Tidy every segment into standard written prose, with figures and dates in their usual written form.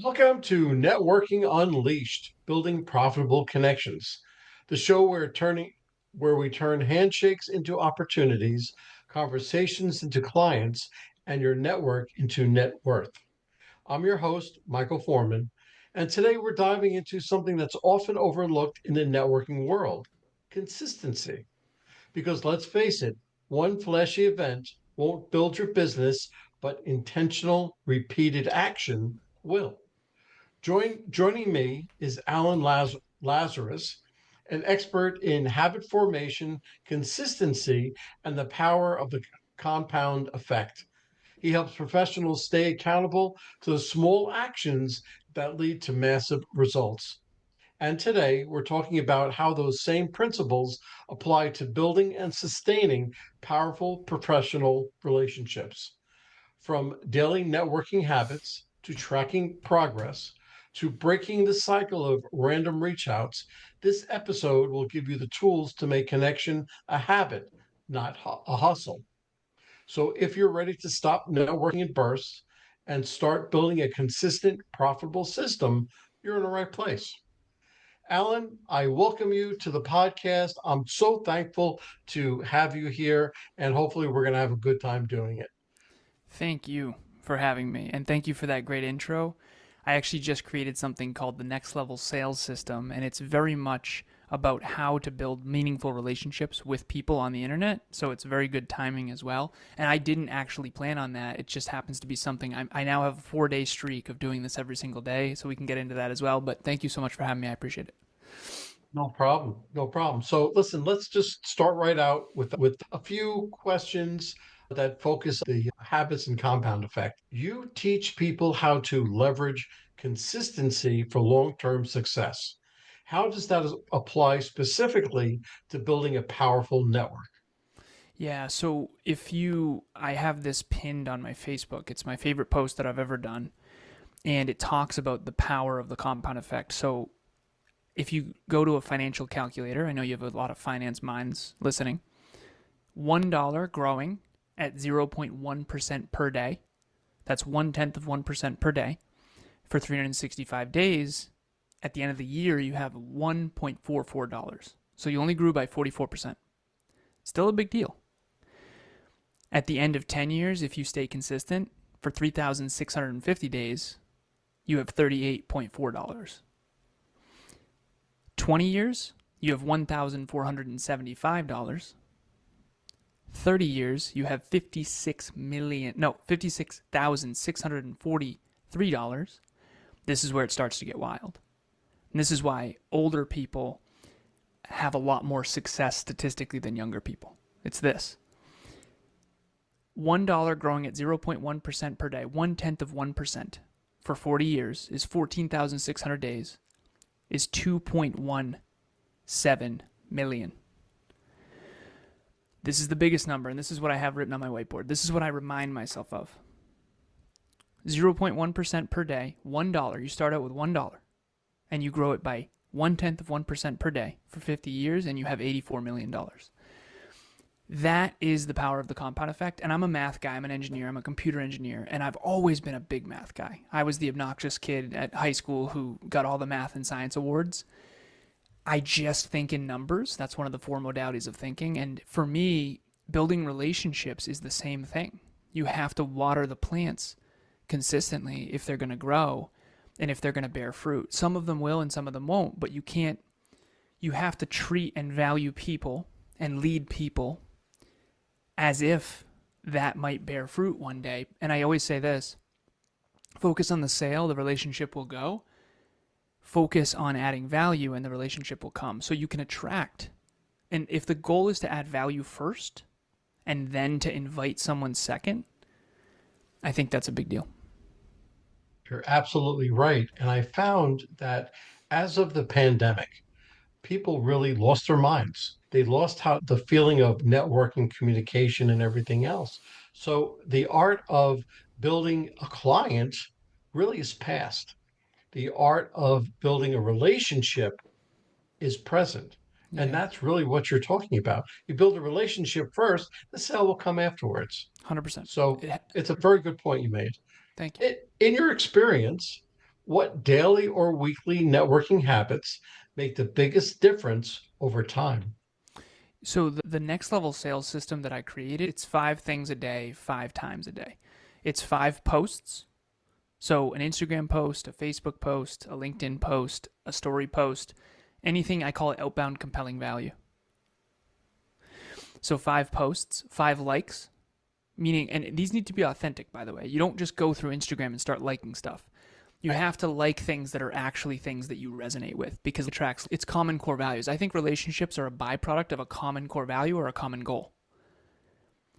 Welcome to Networking Unleashed, Building Profitable Connections, the show where we turn handshakes into opportunities, conversations into clients, and your network into net worth. I'm your host, Michael Forman, and today we're diving into something that's often overlooked in the networking world: consistency. Because let's face it, one flashy event won't build your business, but intentional, repeated action will. Joining me is Lazaros, an expert in habit formation, consistency, and the power of the compound effect. He helps professionals stay accountable to the small actions that lead to massive results. And today we're talking about how those same principles apply to building and sustaining powerful professional relationships. From daily networking habits to tracking progress to breaking the cycle of random reach outs, this episode will give you the tools to make connection a habit, not a hustle. So if you're ready to stop networking in bursts and start building a consistent, profitable system, you're in the right place. Alan, I welcome you to the podcast. I'm so thankful to have you here, and hopefully, we're going to have a good time doing it. Thank you for having me, and thank you for that great intro. I actually just created something called the Next Level Sales System, and it's very much about how to build meaningful relationships with people on the internet. So it's very good timing as well. And I didn't actually plan on that. It just happens to be something I now have a 4 day streak of doing this every single day. So we can get into that as well. But thank you so much for having me. I appreciate it. No problem. No problem. So, listen, let's just start right out with a few questions that focus the habits and compound effect. You teach people how to leverage consistency for long-term success. How does that apply specifically to building a powerful network? Yeah, so I have this pinned on my Facebook. It's my favorite post that I've ever done. And it talks about the power of the compound effect. So if you go to a financial calculator, I know you have a lot of finance minds listening. $1 growing at 0.1% per day, that's 1/10 of 1% per day, for 365 days, at the end of the year, you have $1.44. So you only grew by 44%. Still a big deal. At the end of 10 years, if you stay consistent, for 3,650 days, you have $38.4. 20 years, you have $1,475. 30 years, you have $56,643. This is where it starts to get wild. And this is why older people have a lot more success statistically than younger people. It's this. $1 growing at 0.1% per day, 1/10 of 1% for 40 years is 14,600 days, is 2.17 million. This is the biggest number, and this is what I have written on my whiteboard. This is what I remind myself of. 0.1% per day, $1. You start out with $1, and you grow it by 1/10 of 1% per day for 50 years, and you have $84 million. That is the power of the compound effect. And I'm a math guy. I'm an engineer. I'm a computer engineer. And I've always been a big math guy. I was the obnoxious kid at high school who got all the math and science awards. I just think in numbers. That's one of the four modalities of thinking. And for me, building relationships is the same thing. You have to water the plants consistently if they're going to grow and if they're going to bear fruit. Some of them will and some of them won't, but you have to treat and value people and lead people as if that might bear fruit one day. And I always say this: focus on the sale, the relationship will go. Focus on adding value, and the relationship will come. So you can attract. And if the goal is to add value first and then to invite someone second, I think that's a big deal. You're absolutely right. And I found that as of the pandemic, people really lost their minds. They lost how the feeling of networking, communication, and everything else. So the art of building a client really is past. The art of building a relationship is present. And Yeah, that's really what you're talking about. You build a relationship first, the sale will come afterwards. 100%. So it's a very good point you made. Thank you. In your experience, What daily or weekly networking habits make the biggest difference over time? So the next level sales system that I created, it's 5 things a day, 5 times a day. It's 5 posts. So an Instagram post, a Facebook post, a LinkedIn post, a story post, anything. I call it outbound compelling value. So 5 posts, 5 likes, meaning, and these need to be authentic, by the way. You don't just go through Instagram and start liking stuff. You Right. have to like things that are actually things that you resonate with because it attracts its common core values. I think relationships are a byproduct of a common core value or a common goal.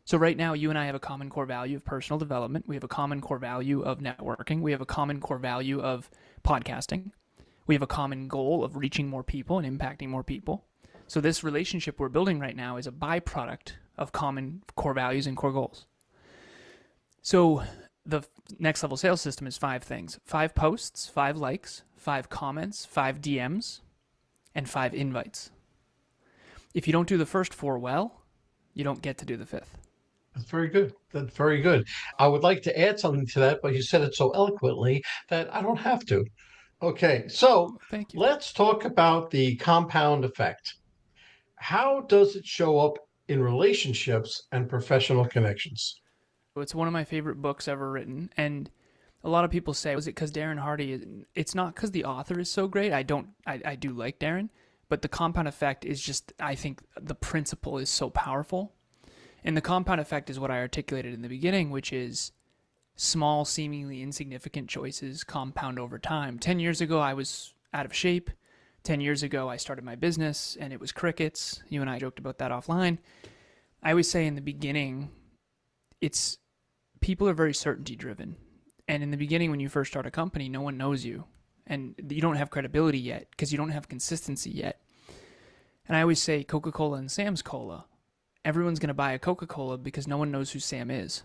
So right now, you and I have a common core value of personal development. We have a common core value of networking. We have a common core value of podcasting. We have a common goal of reaching more people and impacting more people. So this relationship we're building right now is a byproduct of common core values and core goals. So the next level sales system is 5 things: 5 posts, 5 likes, 5 comments, 5 DMs, and 5 invites. If you don't do the first 4 well, you don't get to do the fifth. That's very good. That's very good. I would like to add something to that, but you said it so eloquently that I don't have to. Okay, so Thank you. let's talk about the compound effect. How does it show up in relationships and professional connections? It's one of my favorite books ever written, and a lot of people say, was it because Darren Hardy is? It's not because the author is so great. I do like Darren, but the compound effect is just, I think the principle is so powerful. And the compound effect is what I articulated in the beginning, which is small, seemingly insignificant choices compound over time. 10 years ago, I was out of shape. 10 years ago, I started my business and it was crickets. You and I joked about that offline. I always say in the beginning, it's people are very certainty driven. And in the beginning, when you first start a company, no one knows you and you don't have credibility yet because you don't have consistency yet. And I always say Coca-Cola and Sam's Cola. Everyone's going to buy a Coca-Cola because no one knows who Sam is.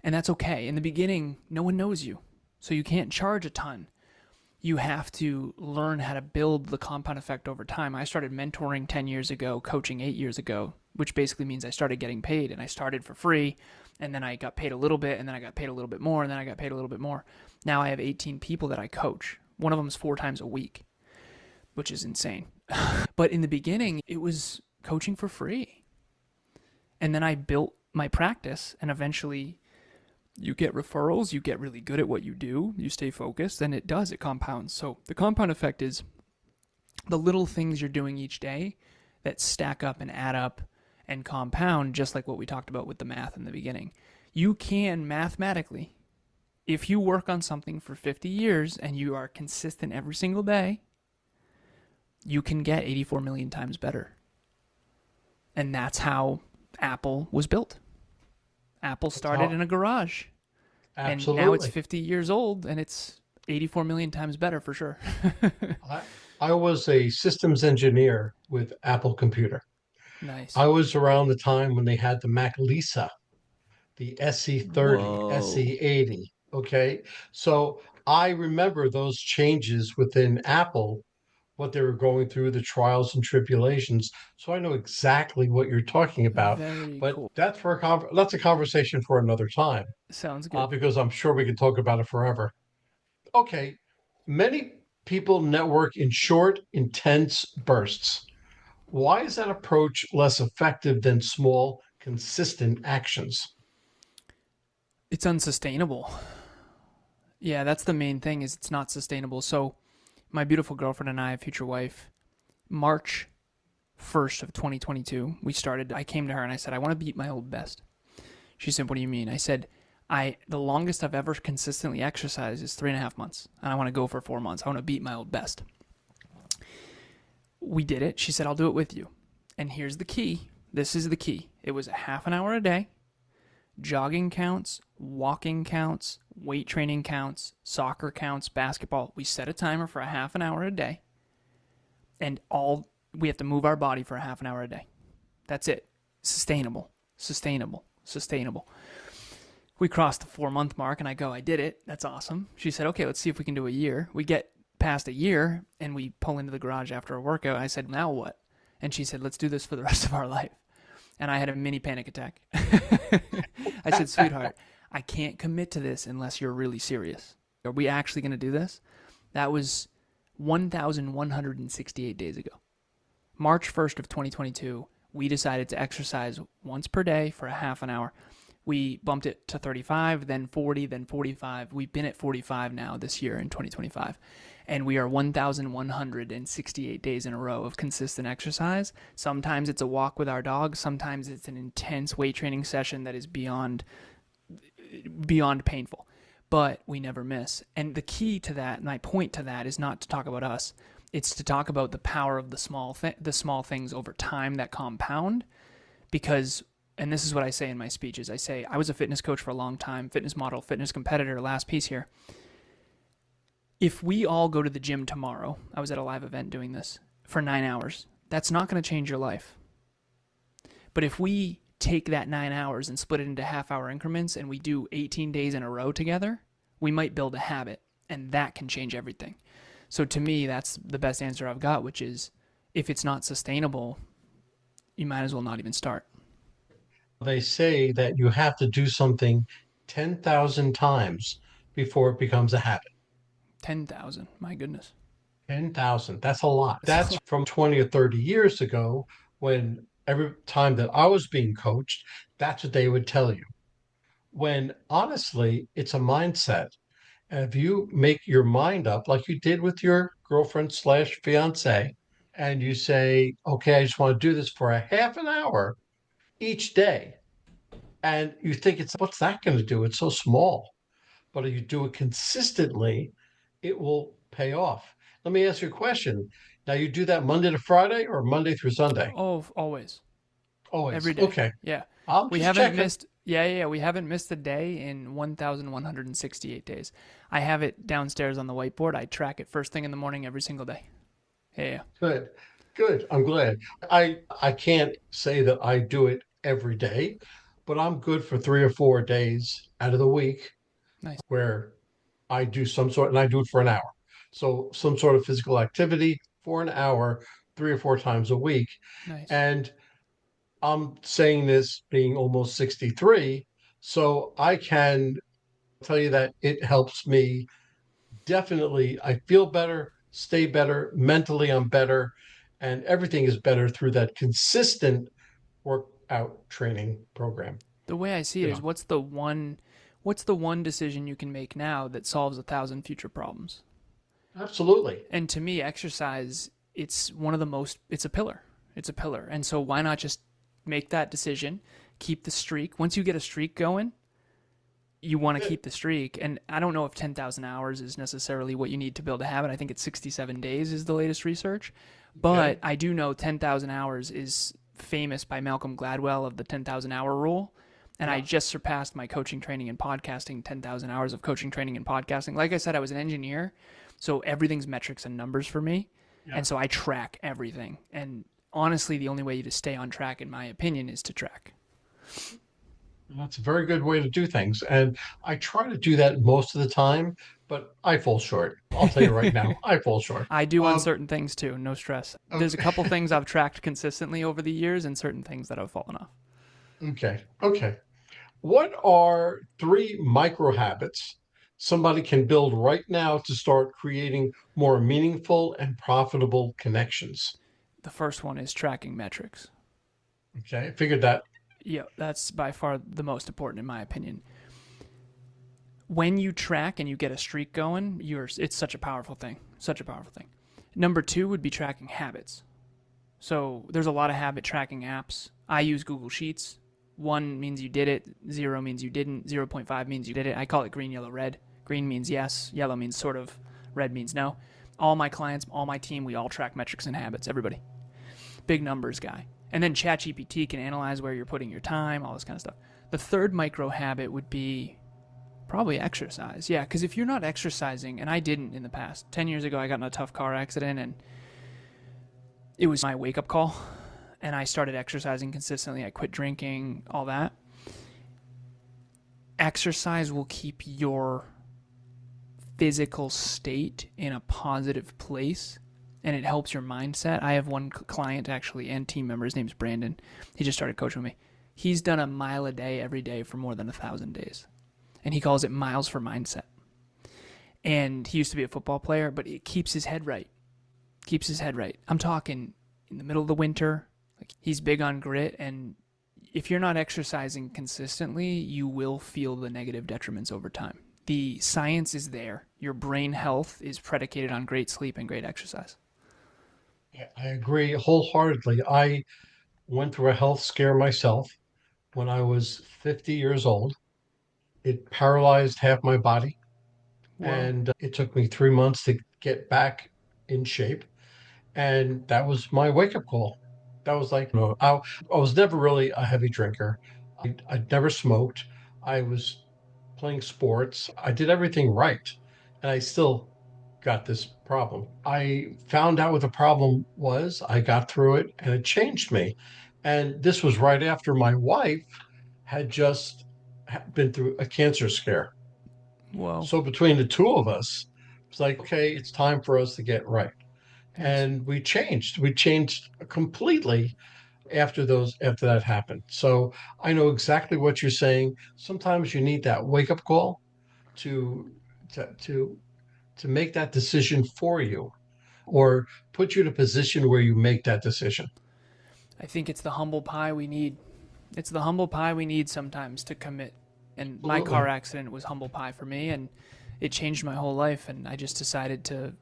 And that's okay. In the beginning, no one knows you. So you can't charge a ton. You have to learn how to build the compound effect over time. I started mentoring 10 years ago, coaching 8 years ago, which basically means I started getting paid. And I started for free, and then I got paid a little bit, and then I got paid a little bit more, and then I got paid a little bit more. Now I have 18 people that I coach. One of them is 4 times a week, which is insane. But in the beginning, it was coaching for free. And then I built my practice, and eventually you get referrals, you get really good at what you do, you stay focused, and it compounds. So the compound effect is the little things you're doing each day that stack up and add up and compound, just like what we talked about with the math in the beginning. You can mathematically, if you work on something for 50 years and you are consistent every single day, you can get 84 million times better. And that's how Apple was built. Apple started in a garage. And now it's Absolutely. 50 years old and it's 84 million times better for sure. I, I was a systems engineer with Apple Computer. Nice. I was around the time when they had the Mac Lisa, the SE30, Whoa. SE80. Okay. So I remember those changes within Apple, what they were going through, the trials and tribulations. So I know exactly what you're talking about. Very But cool. that's a conversation for another time, Sounds good. because I'm sure we can talk about it forever. Okay. Many people network in short, intense bursts. Why is that approach less effective than small, consistent actions? It's unsustainable. Yeah, that's the main thing is it's not sustainable. So my beautiful girlfriend and I, future wife, March 1st of 2022, I came to her and I said, I want to beat my old best. She said, what do you mean? I said, the longest I've ever consistently exercised is 3.5 months, and I want to go for 4 months. I want to beat my old best. We did it. She said, I'll do it with you. And here's the key. This is the key. It was a half an hour a day. Jogging counts, walking counts, weight training counts, soccer counts, basketball. We set a timer for a half an hour a day. And we have to move our body for a half an hour a day. That's it. Sustainable, sustainable, sustainable. We crossed the 4 month mark and I go, I did it. That's awesome. She said, okay, let's see if we can do a year. We get past a year and we pull into the garage after a workout. I said, now what? And she said, let's do this for the rest of our life. And I had a mini panic attack. I said, sweetheart, I can't commit to this unless you're really serious. Are we actually going to do this? That was 1,168 days ago. March 1st of 2022, we decided to exercise once per day for a half an hour. We bumped it to 35, then 40, then 45. We've been at 45 now this year in 2025. And we are 1,168 days in a row of consistent exercise. Sometimes it's a walk with our dog. Sometimes it's an intense weight training session that is beyond painful. But we never miss. And the key to that, my point to that, is not to talk about us. It's to talk about the power of the small things over time that compound. Because, and this is what I say in my speeches, I say I was a fitness coach for a long time, fitness model, fitness competitor, last piece here. If we all go to the gym tomorrow, I was at a live event doing this, for 9 hours, that's not going to change your life. But if we take that 9 hours and split it into half-hour increments and we do 18 days in a row together, we might build a habit, and that can change everything. So to me, that's the best answer I've got, which is if it's not sustainable, you might as well not even start. They say that you have to do something 10,000 times before it becomes a habit. 10,000, my goodness. 10,000, that's a lot. That's from 20 or 30 years ago when every time that I was being coached, that's what they would tell you. When honestly, it's a mindset. And if you make your mind up like you did with your girlfriend slash fiance, and you say, okay, I just want to do this for a half an hour each day, and you think it's what's that going to do? It's so small. But if you do it consistently, it will pay off. Let me ask you a question. Now, you do that Monday to Friday or Monday through Sunday? Oh, always. Always. Every day. Okay. Yeah. I'm We just haven't checking. missed, yeah. We haven't missed a day in 1,168 days. I have it downstairs on the whiteboard. I track it first thing in the morning every single day. Yeah. Good. Good. I'm glad. I can't say that I do it every day, but I'm good for 3 or 4 days out of the week Nice. where I do some sort, and I do it for an hour. So some sort of physical activity for an hour, 3 or 4 times a week. Nice. And I'm saying this being almost 63, so I can tell you that it helps me definitely. I feel better, stay better, mentally I'm better, and everything is better through that consistent workout training program. The way I see it Yeah, is what's the one decision you can make now that solves 1,000 future problems? absolutely. And to me, exercise, it's a pillar. It's a pillar. And so why not just make that decision, keep the streak. Once you get a streak going, you want to keep the streak. And I don't know if 10,000 hours is necessarily what you need to build a habit. I think it's 67 days is the latest research. But Okay. I do know 10,000 hours is famous by Malcolm Gladwell of the 10,000 hour rule. And I Yeah. just surpassed my coaching training and podcasting, 10,000 hours of coaching training and podcasting. Like I said, I was an engineer, so everything's metrics and numbers for me. Yeah. And so I track everything. And honestly, the only way to stay on track, in my opinion, is to track. That's a very good way to do things. And I try to do that most of the time, but I fall short. I'll tell you right now, I fall short. I do on Um, certain things too, no stress. There's a okay. couple things I've tracked consistently over the years and certain things that have fallen off. Okay. Okay. What are 3 micro habits somebody can build right now to start creating more meaningful and profitable connections? The first one is tracking metrics. Okay. I figured that. Yeah, that's by far the most important in my opinion. When you track and you get a streak going, it's such a powerful thing. Such a powerful thing. Number 2 would be tracking habits. So there's a lot of habit tracking apps. I use Google Sheets. 1 means you did it, 0 means you didn't, 0.5 means you did it. I call it green, yellow, red. Green means yes, yellow means sort of, red means no. All my clients, all my team, we all track metrics and habits, everybody. Big numbers guy. And then ChatGPT can analyze where you're putting your time, all this kind of stuff. The third micro habit would be probably exercise. Yeah, because if you're not exercising, and I didn't in the past, 10 years ago I got in a tough car accident and it was my wake-up call. And I started exercising consistently. I quit drinking, all that. Exercise will keep your physical state in a positive place, and it helps your mindset. I have one client actually and team member. His name's Brandon. He just started coaching me. He's done a mile a day every day for more than 1,000 days, and he calls it miles for mindset. And he used to be a football player, but it keeps his head right. Keeps his head right. I'm talking in the middle of the winter. Like, he's big on grit, and if you're not exercising consistently, you will feel the negative detriments over time. The science is there. Your brain health is predicated on great sleep and great exercise. I agree wholeheartedly. I went through a health scare myself when I was 50 years old. It paralyzed half my body, Whoa. and it took me 3 months to get back in shape. And that was my wake up call. That was like, no, I was never really a heavy drinker. I never smoked. I was playing sports. I did everything right. And I still got this problem. I found out what the problem was. I got through it and it changed me. And this was right after my wife had just been through a cancer scare. Whoa. So between the two of us, it's like, okay, it's time for us to get right. Nice. And we changed. We changed completely after that happened. So I know exactly what you're saying. Sometimes you need that wake up call to to to to make that decision for you or put you in a position where you make that decision. I think it's the humble pie we need. It's the humble pie we need sometimes to commit. And my car Absolutely. accident was humble pie for me, and it changed my whole life. And I just decided to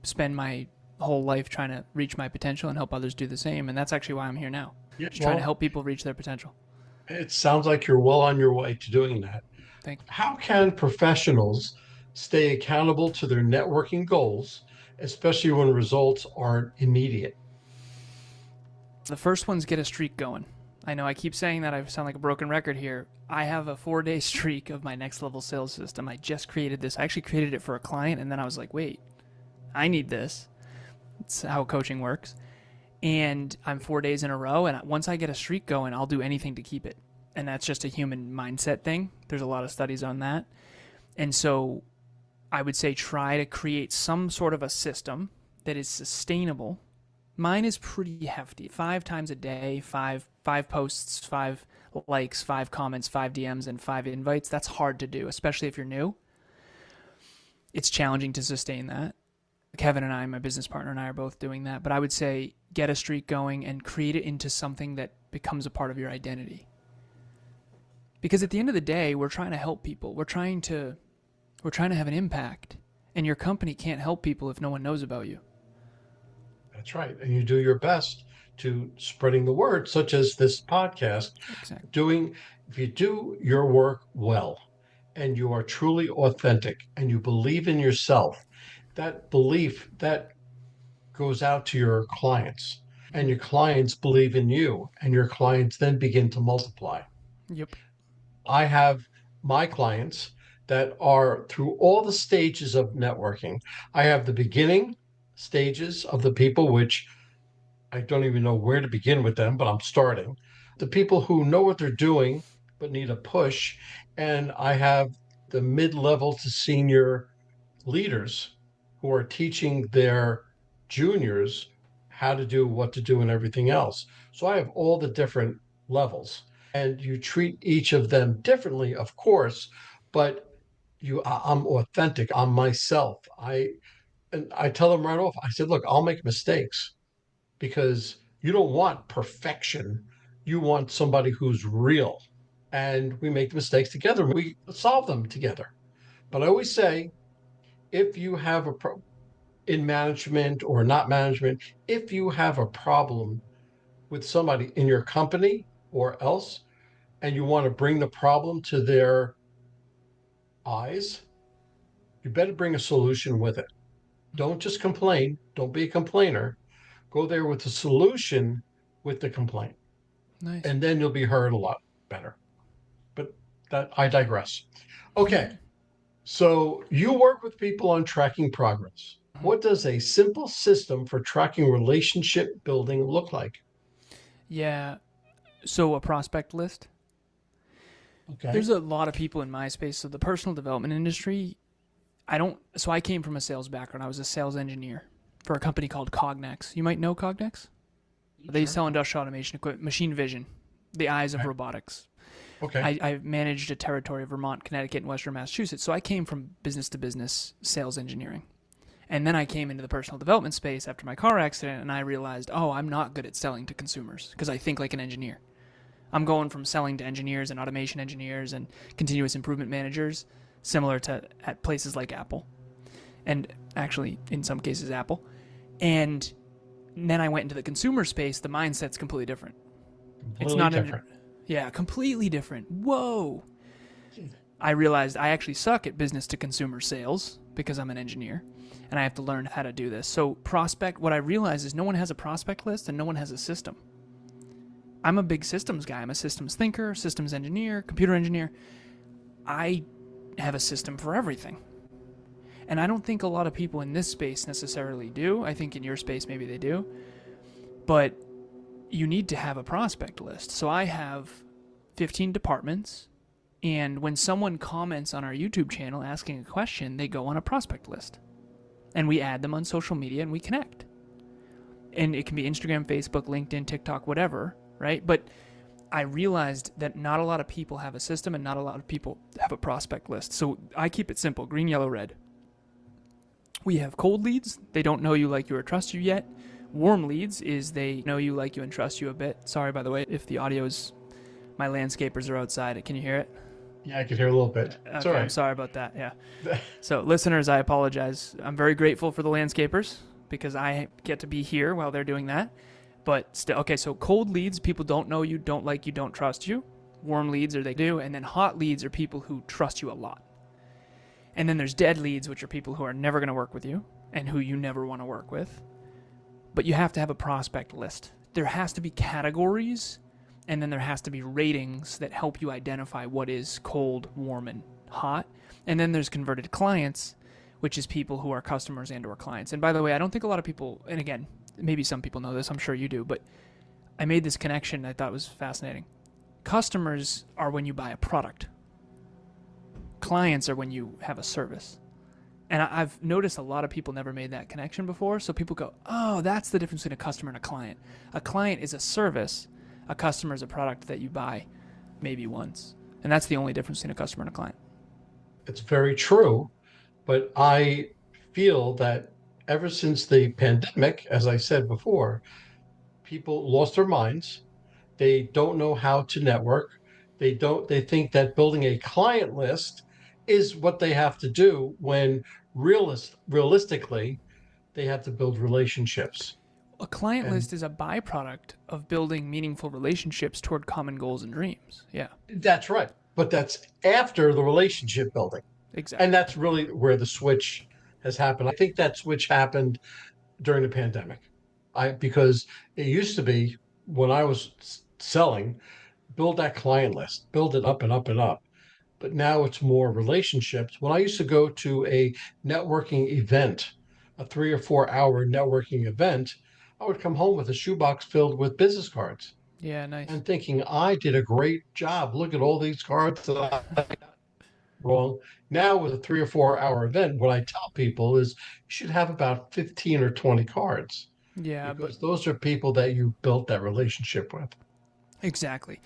spend my whole life trying to reach my potential and help others do the same. And that's actually why I'm here now, Yeah, just trying to well, help people reach their potential. it sounds like you're well on your way to doing that. Thank you. How can professionals stay accountable to their networking goals, especially when results aren't immediate? The first one's get a streak going. I know I keep saying that. I sound like a broken record here. I have a 4-day streak of my next level sales system. I just created this. I actually created it for a client, and then I was like, wait, I need this. That's how coaching works. And I'm 4 days in a row, and once I get a streak going, I'll do anything to keep it. And that's just a human mindset thing. There's a lot of studies on that. And so I would say try to create some sort of a system that is sustainable. Mine is pretty hefty. 5 times a day, five posts, 5 likes, 5 comments, 5 DMs, and 5 invites. That's hard to do, especially if you're new. It's challenging to sustain that. Kevin and I, my business partner and I, are both doing that. But I would say get a streak going and create it into something that becomes a part of your identity. Because at the end of the day, we're trying to help people. We're trying to have an impact. And your company can't help people if no one knows about you. That's right. And you do your best to spreading the word, such as this podcast. Exactly. Doing, if you do your work well and you are truly authentic and you believe in yourself, that belief that goes out to your clients and your clients believe in you and your clients then begin to multiply. Yep. I have my clients that are through all the stages of networking. I have the beginning stages of the people, which I don't even know where to begin with them, but I'm starting. The people who know what they're doing but need a push. And I have the mid level to senior leaders who are teaching their juniors how to do what to do and everything else. So I have all the different levels and you treat each of them differently, of course, but I'm authentic. I'm myself. I tell them right off. I said, look, I'll make mistakes because you don't want perfection. You want somebody who's real. And we make mistakes together. We solve them together. But I always say, if you have in management or not management, if you have a problem with somebody in your company or else, and you want to bring the problem to their eyes, you better bring a solution with it. Don't just complain. Don't be a complainer. Go there with a solution with the complaint, Nice. and then you'll be heard a lot better. But that I digress. Okay, so you work with people on tracking progress. What does a simple system for tracking relationship building look like? Yeah. So a prospect list. Okay. There's a lot of people in my space. So the personal development industry, I don't. So I came from a sales background. I was a sales engineer for a company called Cognex. You might know Cognex. They Sure. sell industrial automation equipment, machine vision, the eyes of Okay. robotics. Okay. I managed a territory of Vermont, Connecticut, and Western Massachusetts. So I came from business to business sales engineering. And then I came into the personal development space after my car accident, and I realized, oh, I'm not good at selling to consumers because I think like an engineer. I'm going from selling to engineers and automation engineers and continuous improvement managers, similar to at places like Apple, and actually in some cases Apple. And then I went into the consumer space. The mindset's completely different. It's Completely not different. yeah, completely different. Whoa. I realized I actually suck at business to consumer sales because I'm an engineer and I have to learn how to do this. So what I realized is no one has a prospect list and no one has a system. I'm a big systems guy. I'm a systems thinker, systems engineer, computer engineer. I have a system for everything. And I don't think a lot of people in this space necessarily do. I think in your space maybe they do. But you need to have a prospect list. So I have 15 departments, and when someone comments on our YouTube channel asking a question, they go on a prospect list. And we add them on social media and we connect. And it can be Instagram, Facebook, LinkedIn, TikTok, whatever, right? But I realized that not a lot of people have a system and not a lot of people have a prospect list. So I keep it simple: green, yellow, red. We have cold leads. They don't know you, like you, or trust you yet. Warm leads is they know you, like you, and trust you a bit. Sorry, by the way, if the audio is, my landscapers are outside. Can you hear it? Yeah, I could hear a little bit. It's all Okay, I'm right. sorry about that. Yeah. So, listeners, I apologize. I'm very grateful for the landscapers because I get to be here while they're doing that. But still, okay, so cold leads, people don't know you, don't like you, don't trust you. Warm leads, or they do. And then hot leads are people who trust you a lot. And then there's dead leads, which are people who are never going to work with you and who you never want to work with. But you have to have a prospect list. There has to be categories, and then there has to be ratings that help you identify what is cold, warm, and hot. And then there's converted clients, which is people who are customers and or clients. And by the way, I don't think a lot of people, and again, maybe some people know this, I'm sure you do, but I made this connection I thought was fascinating. Customers are when you buy a product. Clients are when you have a service. And I've noticed a lot of people never made that connection before. So people go, oh, that's the difference between a customer and a client. A client is a service. A customer is a product that you buy maybe once. And that's the only difference between a customer and a client. It's very true. But I feel that ever since the pandemic, as I said before, people lost their minds. They don't know how to network. They think that building a client list is what they have to do when realistically, they have to build relationships. A client And list is a byproduct of building meaningful relationships toward common goals and dreams. Yeah, that's right. But that's after the relationship building. And exactly. that's really where the switch has happened. I think that switch happened during the pandemic. Because it used to be when I was selling, build that client list, build it up and up and up. But now it's more relationships. When I used to go to a networking event, a 3 or 4 hour networking event, I would come home with a shoebox filled with business cards Yeah, nice. and thinking I did a great job. Look at all these cards that I wrong. Now with a 3 or 4 hour event, what I tell people is you should have about 15 or 20 cards Yeah, but because those are people that you built that relationship with. exactly.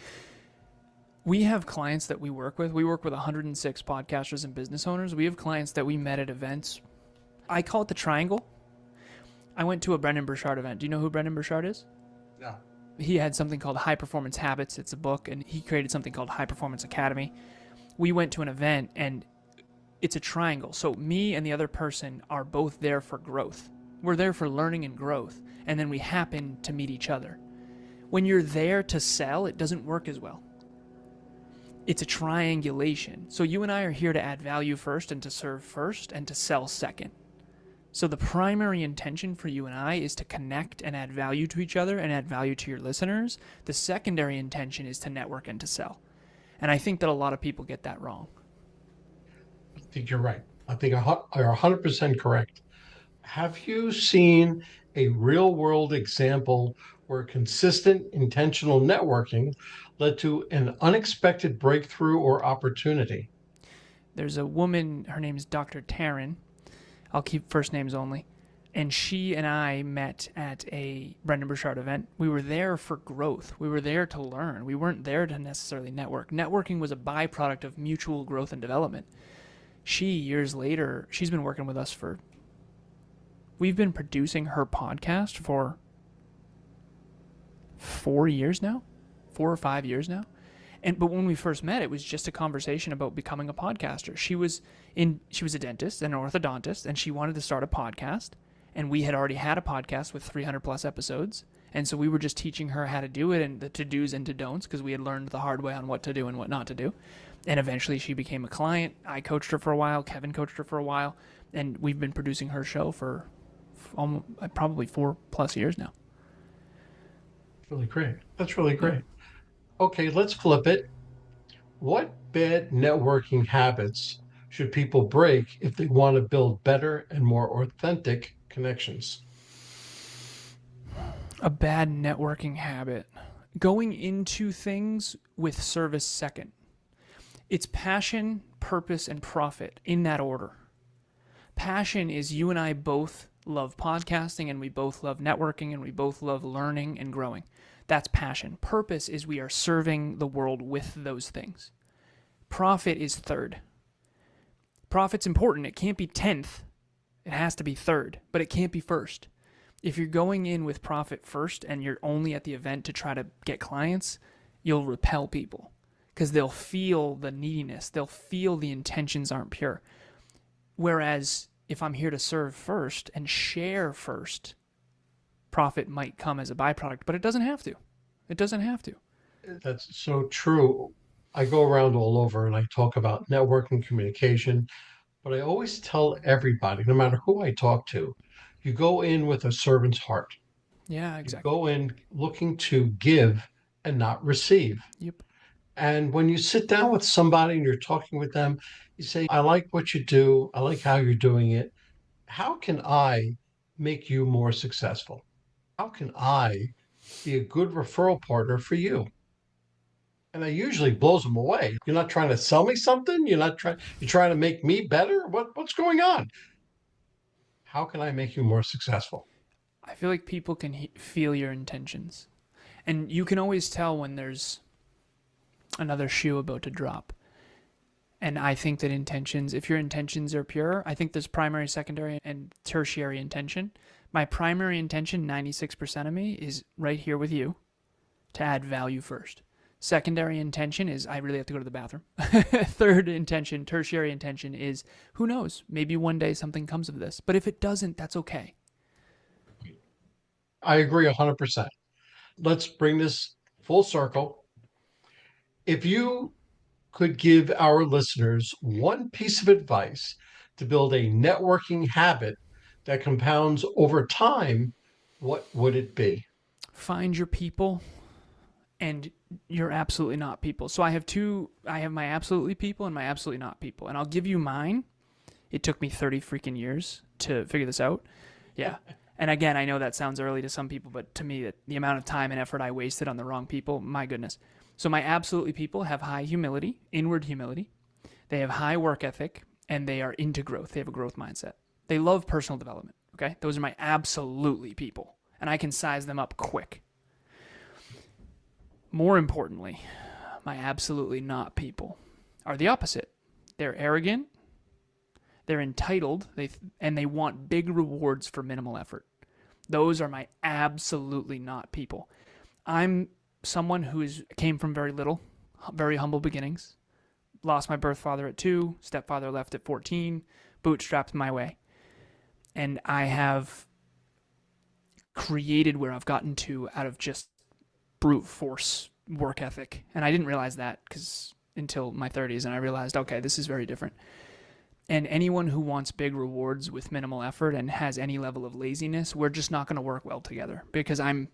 We have clients that we work with. We work with 106 podcasters and business owners. We have clients that we met at events. I call it the triangle. I went to a Brendan Burchard event. Do you know who Brendan Burchard is? Yeah. He had something called High Performance Habits. It's a book, and he created something called High Performance Academy. We went to an event, and it's a triangle. So me and the other person are both there for growth. We're there for learning and growth, and then we happen to meet each other. When you're there to sell, it doesn't work as well. It's a triangulation. So you and I are here to add value first and to serve first and to sell second. So the primary intention for you and I is to connect and add value to each other and add value to your listeners. The secondary intention is to network and to sell. And I think that a lot of people get that wrong. I think you're right. I think you're 100% correct. Have you seen a real world example where consistent, intentional networking led to an unexpected breakthrough or opportunity? There's a woman, her name is Dr. Taryn. I'll keep first names only. And she and I met at a Brendan Burchard event. We were there for growth. We were there to learn. We weren't there to necessarily network. Networking was a byproduct of mutual growth and development. She, years later, she's been working with us for, we've been producing her podcast for 4 years now, 4 or 5 years now. But when we first met, it was just a conversation about becoming a podcaster. She was a dentist and an orthodontist, and she wanted to start a podcast. And we had already had a podcast with 300 plus episodes. And so we were just teaching her how to do it and the to-dos and to-don'ts, because we had learned the hard way on what to do and what not to do. And eventually she became a client. I coached her for a while. Kevin coached her for a while. And we've been producing her show for almost, probably 4+ years now. Really great. That's really great. Okay, let's flip it. What bad networking habits should people break if they want to build better and more authentic connections? A bad networking habit. Going into things with service second. It's passion, purpose, and profit in that order. Passion is you and I both love podcasting, and we both love networking, and we both love learning and growing. That's passion. Purpose is we are serving the world with those things. Profit is third. Profit's important. It can't be 10th. It has to be third, but it can't be first. If you're going in with profit first and you're only at the event to try to get clients, you'll repel people because they'll feel the neediness. They'll feel the intentions aren't pure. Whereas if I'm here to serve first and share first, profit might come as a byproduct, but it doesn't have to. It doesn't have to. That's so true. I go around all over and I talk about networking communication, but I always tell everybody, no matter who I talk to, you go in with a servant's heart. Yeah, You exactly. go in looking to give and not receive. Yep. And when you sit down with somebody and you're talking with them, you say, I like what you do. I like how you're doing it. How can I make you more successful? How can I be a good referral partner for you? And that usually blows them away. You're not trying to sell me something. You're trying to make me better. What's going on? How can I make you more successful? I feel like people can feel your intentions. And you can always tell when there's another shoe about to drop. And I think that intentions, if your intentions are pure, I think there's primary, secondary, and tertiary intention. My primary intention, 96% of me, is right here with you to add value first. Secondary intention is I really have to go to the bathroom. Third intention, tertiary intention is who knows? Maybe one day something comes of this. But if it doesn't, that's okay. I agree 100%. Let's bring this full circle. If you could give our listeners one piece of advice to build a networking habit that compounds over time, what would it be? Find your people and you're absolutely not people. So I have my absolutely people and my absolutely not people. And I'll give you mine. It took me 30 freaking years to figure this out. Yeah. And again, I know that sounds early to some people, but to me, the amount of time and effort I wasted on the wrong people, my goodness. So my absolutely people have high humility, inward humility. They have high work ethic, and they are into growth. They have a growth mindset. They love personal development. Okay. Those are my absolutely people. And I can size them up quick. More importantly, my absolutely not people are the opposite. They're arrogant, they're entitled, and they want big rewards for minimal effort. Those are my absolutely not people. I'm someone who came from very little, very humble beginnings. Lost my birth father at 2, stepfather left at 14, bootstrapped my way. And I have created where I've gotten to out of just brute force work ethic. And I didn't realize that until my 30s, and I realized, okay, this is very different. And anyone who wants big rewards with minimal effort and has any level of laziness, we're just not going to work well together because I'm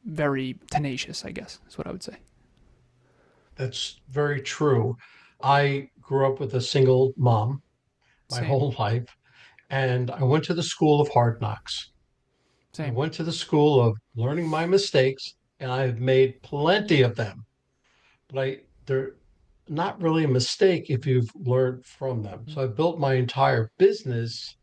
very tenacious, I guess, is what I would say. That's very true. I grew up with a single mom my Same, whole life, and I went to the school of hard knocks. I same. went to the school of learning my mistakes, and I've made plenty of them. But they're not really a mistake if you've learned from them. So I built my entire business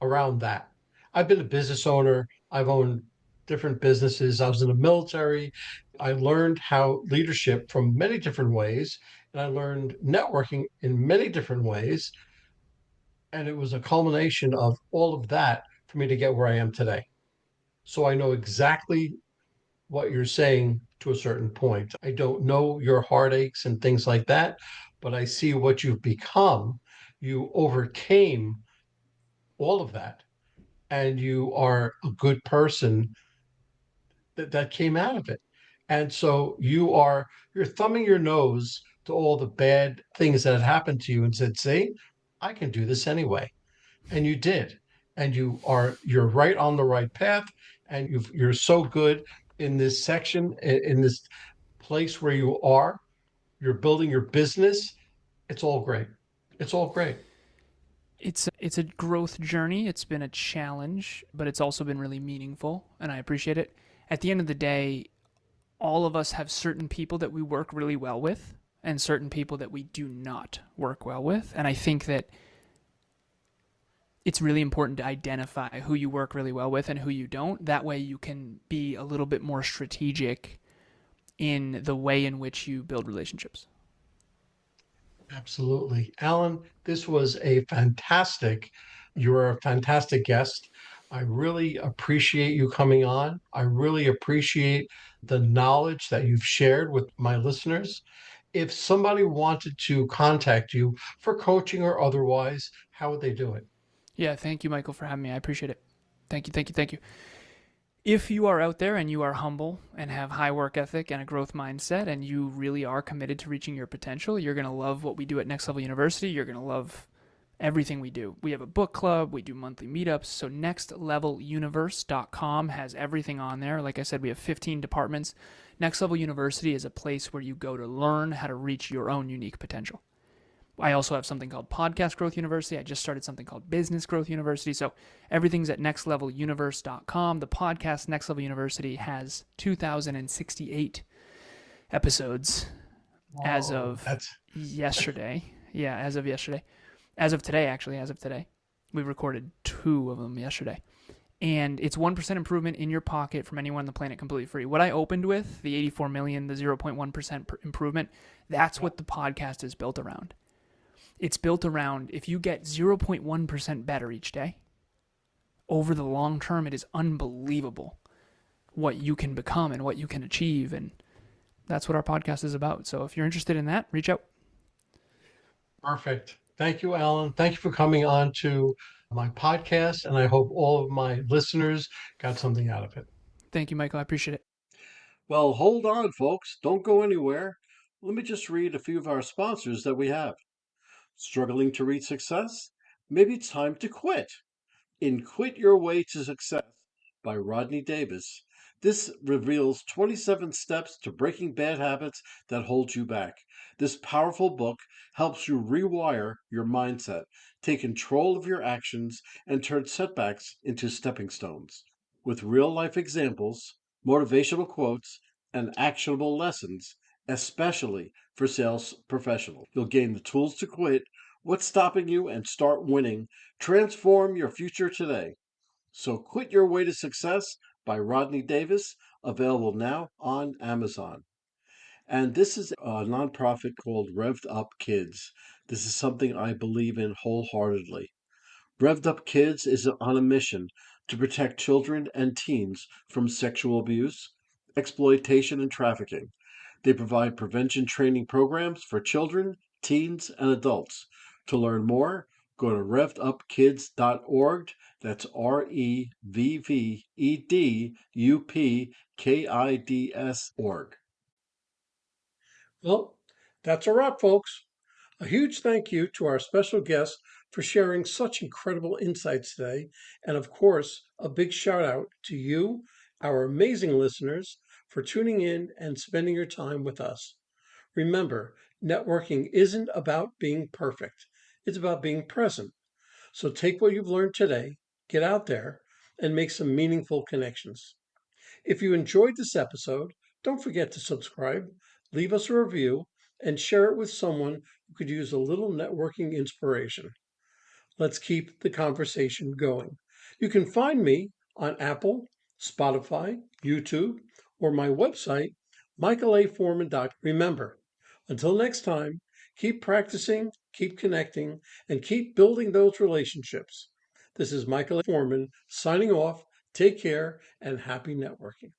around that. I've been a business owner. I've owned different businesses. I was in the military. I learned how leadership from many different ways, and I learned networking in many different ways. And it was a culmination of all of that for me to get where I am today. So I know exactly what you're saying to a certain point. I don't know your heartaches and things like that, but I see what you've become. You overcame all of that, and you are a good person that came out of it. And so you're thumbing your nose to all the bad things that had happened to you and said, see, I can do this anyway. And you did. And you're right on the right path. And you're so good in this section, in this place where you are. You're building your business. It's all great. It's all great. It's a growth journey. It's been a challenge, but it's also been really meaningful, and I appreciate it. At the end of the day, all of us have certain people that we work really well with and certain people that we do not work well with. And I think that it's really important to identify who you work really well with and who you don't. That way you can be a little bit more strategic in the way in which you build relationships. Absolutely. Alan, this was you're a fantastic guest. I really appreciate you coming on. I really appreciate the knowledge that you've shared with my listeners. If somebody wanted to contact you for coaching or otherwise, how would they do it? Yeah, thank you, Michael, for having me. I appreciate it. Thank you, thank you, thank you. If you are out there and you are humble and have high work ethic and a growth mindset and you really are committed to reaching your potential, you're going to love what we do at Next Level University. You're going to love everything we do. We have a book club, we do monthly meetups. So nextleveluniverse.com has everything on there. Like I said, we have 15 departments. Next Level University is a place where you go to learn how to reach your own unique potential. I also have something called Podcast Growth University. I just started something called Business Growth University. So everything's at nextleveluniverse.com. The podcast Next Level University has 2,068 episodes as Oh, of that's yesterday. Yeah, as of yesterday. As of today, actually, as of today. We recorded 2 of them yesterday. And it's 1% improvement in your pocket from anyone on the planet completely free. What I opened with, the 84 million, the 0.1% improvement, that's what the podcast is built around. It's built around if you get 0.1% better each day, over the long term, it is unbelievable what you can become and what you can achieve. And that's what our podcast is about. So if you're interested in that, reach out. perfect. Thank you, Alan. Thank you for coming on to my podcast, and I hope all of my listeners got something out of it. Thank you, Michael. I appreciate it. Well, hold on, folks. Don't go anywhere. Let me just read a few of our sponsors that we have. Struggling to reach success? Maybe it's time to quit. In Quit Your Way to Success by Rodney Davis, this reveals 27 steps to breaking bad habits that hold you back. This powerful book helps you rewire your mindset, take control of your actions, and turn setbacks into stepping stones. With real life examples, motivational quotes, and actionable lessons, especially for sales professionals, you'll gain the tools to quit what's stopping you and start winning. Transform your future today. So Quit Your Way to Success by Rodney Davis, available now on Amazon. And this is a nonprofit called Revved Up Kids. This is something I believe in wholeheartedly. Revved Up Kids is on a mission to protect children and teens from sexual abuse, exploitation, and trafficking. They provide prevention training programs for children, teens, and adults. To learn more, go to revvedupkids.org. That's REVVEDUPKIDS.org. Well, that's a wrap, folks. A huge thank you to our special guest for sharing such incredible insights today. And of course, a big shout out to you, our amazing listeners, for tuning in and spending your time with us. Remember, networking isn't about being perfect, it's about being present. So take what you've learned today, get out there, and make some meaningful connections. If you enjoyed this episode, don't forget to subscribe, leave us a review, and share it with someone who could use a little networking inspiration. Let's keep the conversation going. You can find me on Apple, Spotify, YouTube, or my website, michaelaforman.com. Remember, until next time, keep practicing, keep connecting, and keep building those relationships. This is Michael A. Forman signing off. Take care and happy networking.